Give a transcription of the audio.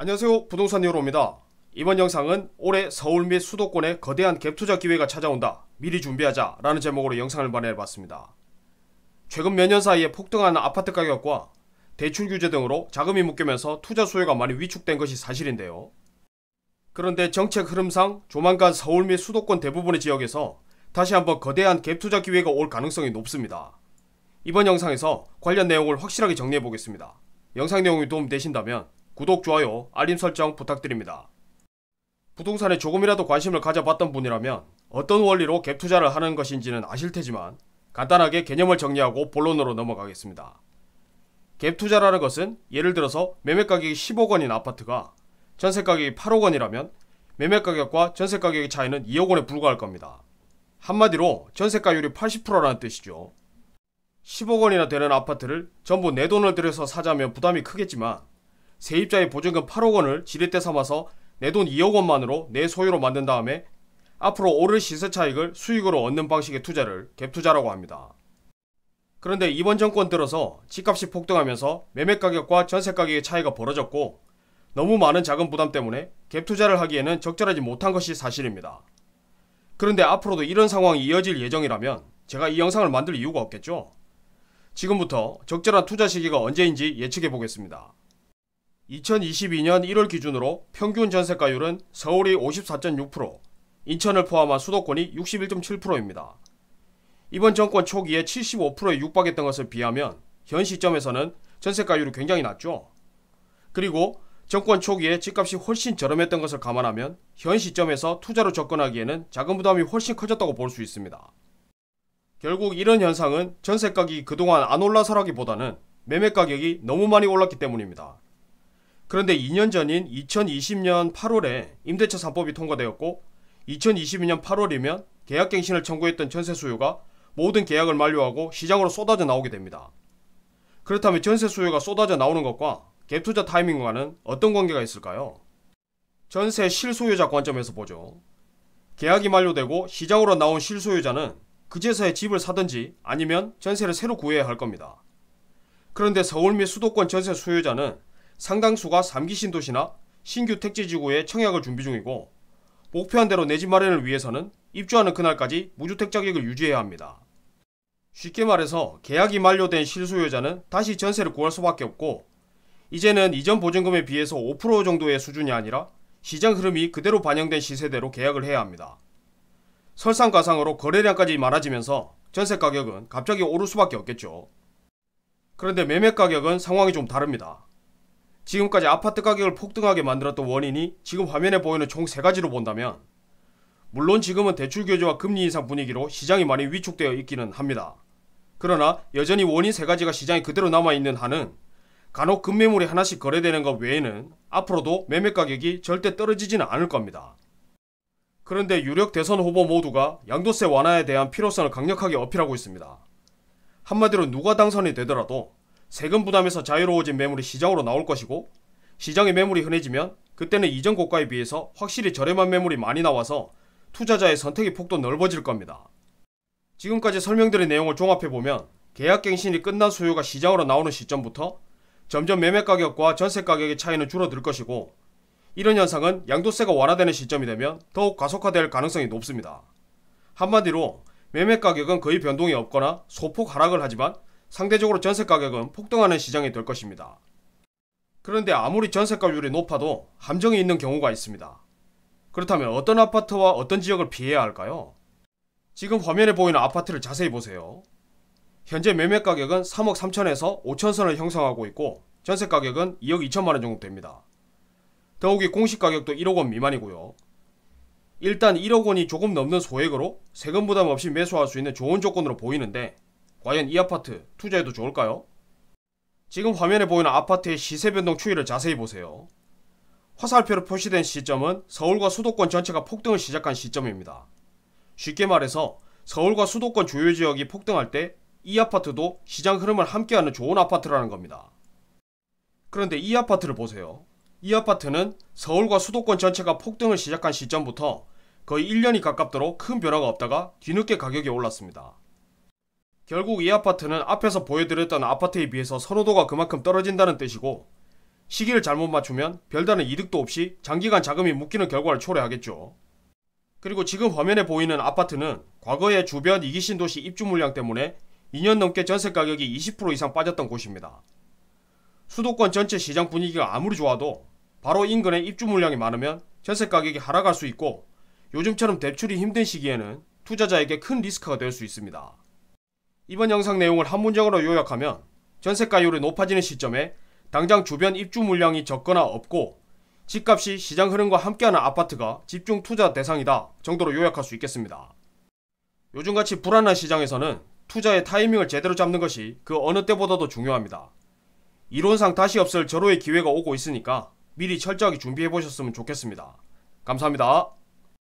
안녕하세요, 부동산 요로입니다. 이번 영상은 올해 서울 및 수도권에 거대한 갭투자 기회가 찾아온다, 미리 준비하자 라는 제목으로 영상을 마련해봤습니다. 최근 몇 년 사이에 폭등한 아파트 가격과 대출 규제 등으로 자금이 묶이면서 투자 수요가 많이 위축된 것이 사실인데요. 그런데 정책 흐름상 조만간 서울 및 수도권 대부분의 지역에서 다시 한번 거대한 갭투자 기회가 올 가능성이 높습니다. 이번 영상에서 관련 내용을 확실하게 정리해보겠습니다. 영상 내용이 도움되신다면 구독, 좋아요, 알림 설정 부탁드립니다. 부동산에 조금이라도 관심을 가져봤던 분이라면 어떤 원리로 갭 투자를 하는 것인지는 아실 테지만 간단하게 개념을 정리하고 본론으로 넘어가겠습니다. 갭 투자라는 것은 예를 들어서 매매가격이 10억 원인 아파트가 전세가격이 8억 원이라면 매매가격과 전세가격의 차이는 2억 원에 불과할 겁니다. 한마디로 전세가율이 80%라는 뜻이죠. 10억 원이나 되는 아파트를 전부 내 돈을 들여서 사자면 부담이 크겠지만 세입자의 보증금 8억 원을 지렛대 삼아서 내 돈 2억 원만으로 내 소유로 만든 다음에 앞으로 오를 시세 차익을 수익으로 얻는 방식의 투자를 갭 투자라고 합니다. 그런데 이번 정권 들어서 집값이 폭등하면서 매매가격과 전세가격의 차이가 벌어졌고 너무 많은 자금 부담 때문에 갭 투자를 하기에는 적절하지 못한 것이 사실입니다. 그런데 앞으로도 이런 상황이 이어질 예정이라면 제가 이 영상을 만들 이유가 없겠죠. 지금부터 적절한 투자 시기가 언제인지 예측해 보겠습니다. 2022년 1월 기준으로 평균 전세가율은 서울이 54.6%, 인천을 포함한 수도권이 61.7%입니다. 이번 정권 초기에 75%에 육박했던 것을 비하면 현 시점에서는 전세가율이 굉장히 낮죠. 그리고 정권 초기에 집값이 훨씬 저렴했던 것을 감안하면 현 시점에서 투자로 접근하기에는 자금 부담이 훨씬 커졌다고 볼 수 있습니다. 결국 이런 현상은 전세가격이 그동안 안 올라서라기보다는 매매가격이 너무 많이 올랐기 때문입니다. 그런데 2년 전인 2020년 8월에 임대차 3법이 통과되었고 2022년 8월이면 계약갱신을 청구했던 전세 수요가 모든 계약을 만료하고 시장으로 쏟아져 나오게 됩니다. 그렇다면 전세 수요가 쏟아져 나오는 것과 갭투자 타이밍과는 어떤 관계가 있을까요? 전세 실소유자 관점에서 보죠. 계약이 만료되고 시장으로 나온 실소유자는 그제서야 집을 사든지 아니면 전세를 새로 구해야 할 겁니다. 그런데 서울 및 수도권 전세 수요자는 상당수가 3기 신도시나 신규 택지지구에 청약을 준비 중이고 목표한 대로 내 집 마련을 위해서는 입주하는 그날까지 무주택 자격을 유지해야 합니다. 쉽게 말해서 계약이 만료된 실소유자는 다시 전세를 구할 수밖에 없고 이제는 이전 보증금에 비해서 5% 정도의 수준이 아니라 시장 흐름이 그대로 반영된 시세대로 계약을 해야 합니다. 설상가상으로 거래량까지 많아지면서 전세 가격은 갑자기 오를 수밖에 없겠죠. 그런데 매매 가격은 상황이 좀 다릅니다. 지금까지 아파트 가격을 폭등하게 만들었던 원인이 지금 화면에 보이는 총 3가지로 본다면 물론 지금은 대출 규제와 금리 인상 분위기로 시장이 많이 위축되어 있기는 합니다. 그러나 여전히 원인 3가지가 시장에 그대로 남아있는 한은 간혹 급매물이 하나씩 거래되는 것 외에는 앞으로도 매매 가격이 절대 떨어지지는 않을 겁니다. 그런데 유력 대선 후보 모두가 양도세 완화에 대한 필요성을 강력하게 어필하고 있습니다. 한마디로 누가 당선이 되더라도 세금 부담에서 자유로워진 매물이 시장으로 나올 것이고 시장의 매물이 흔해지면 그때는 이전 고가에 비해서 확실히 저렴한 매물이 많이 나와서 투자자의 선택의 폭도 넓어질 겁니다. 지금까지 설명드린 내용을 종합해보면 계약갱신이 끝난 수요가 시장으로 나오는 시점부터 점점 매매 가격과 전세 가격의 차이는 줄어들 것이고 이런 현상은 양도세가 완화되는 시점이 되면 더욱 가속화될 가능성이 높습니다. 한마디로 매매 가격은 거의 변동이 없거나 소폭 하락을 하지만 상대적으로 전세 가격은 폭등하는 시장이 될 것입니다. 그런데 아무리 전세가율이 높아도 함정이 있는 경우가 있습니다. 그렇다면 어떤 아파트와 어떤 지역을 피해야 할까요? 지금 화면에 보이는 아파트를 자세히 보세요. 현재 매매 가격은 3억 3천에서 5천 선을 형성하고 있고 전세 가격은 2억 2천만원 정도 됩니다. 더욱이 공시 가격도 1억 원 미만이고요. 일단 1억 원이 조금 넘는 소액으로 세금 부담 없이 매수할 수 있는 좋은 조건으로 보이는데 과연 이 아파트 투자해도 좋을까요? 지금 화면에 보이는 아파트의 시세 변동 추이를 자세히 보세요. 화살표로 표시된 시점은 서울과 수도권 전체가 폭등을 시작한 시점입니다. 쉽게 말해서 서울과 수도권 주요 지역이 폭등할 때 이 아파트도 시장 흐름을 함께하는 좋은 아파트라는 겁니다. 그런데 이 아파트를 보세요. 이 아파트는 서울과 수도권 전체가 폭등을 시작한 시점부터 거의 1년이 가깝도록 큰 변화가 없다가 뒤늦게 가격이 올랐습니다. 결국 이 아파트는 앞에서 보여드렸던 아파트에 비해서 선호도가 그만큼 떨어진다는 뜻이고 시기를 잘못 맞추면 별다른 이득도 없이 장기간 자금이 묶이는 결과를 초래하겠죠. 그리고 지금 화면에 보이는 아파트는 과거에 주변 이기 신도시 입주 물량 때문에 2년 넘게 전세 가격이 20% 이상 빠졌던 곳입니다. 수도권 전체 시장 분위기가 아무리 좋아도 바로 인근에 입주 물량이 많으면 전세 가격이 하락할 수 있고, 요즘처럼 대출이 힘든 시기에는 투자자에게 큰 리스크가 될 수 있습니다. 이번 영상 내용을 한 문장으로 요약하면, 전세가율이 높아지는 시점에 당장 주변 입주 물량이 적거나 없고 집값이 시장 흐름과 함께하는 아파트가 집중 투자 대상이다 정도로 요약할 수 있겠습니다. 요즘같이 불안한 시장에서는 투자의 타이밍을 제대로 잡는 것이 그 어느 때보다도 중요합니다. 이론상 다시 없을 절호의 기회가 오고 있으니까 미리 철저하게 준비해보셨으면 좋겠습니다. 감사합니다.